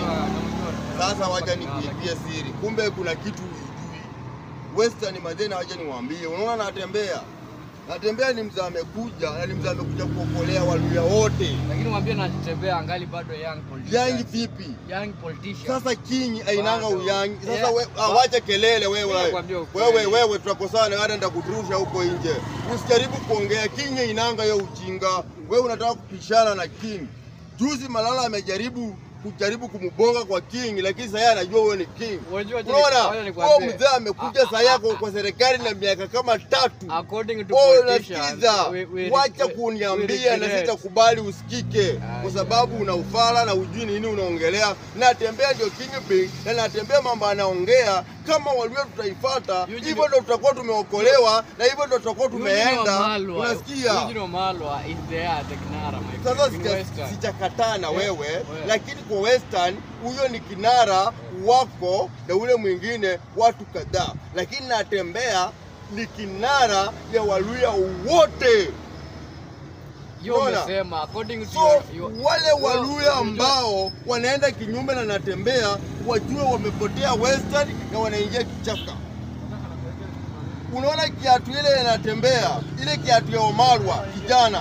nini? Sasa wacha nikuibie siri. Kumbe kuna kitu hujui. Western madena wacha niwaambie. Unaona Natembea ni mzee amekuja, na ni mzee amekuja kuokolea Waluya wote. Lakini mwambie natembea angali bado young politician. Young vipi? Young politician. Sasa King ainanga uyangi. Sasa wacha kelele wewe. Wewe tutakosana hata nitakuturusha huko nje. Usijaribu kuongea. King ainanga ya ujinga. Wewe unataka kupishana na King. Juzi Malala amejaribu kumubonga kwa King, lakini sasa anajua wewe ni King. Unaona? Wewe mzee amekuja sasa yako kwa serikali na miaka kama 3. According to politicians, wacha kuniambia na sitakubali usikike kwa sababu una ufala na ujui nini unaongelea. Natembea ndio King na natembea mambo anaongea kama Waluya tutaifuata, hivyo ndio tutakuwa tumeokolewa na hivyo ndio tutakuwa tumeenda. Unasikia? Malwa is there the kinara my friend. Sasa sijakataa na wewe, lakini kwa Western huyo ni kinara wako na ule mwingine watu kadhaa, lakini natembea ni kinara ya Waluya wote. Umesema according to wale Waluya ambao wanaenda kinyume na natembea wajue wamepotea Western na wanaingia kichaka. Unaona kiatu ile yanatembea, ile kiatu ya Wamalwa kijana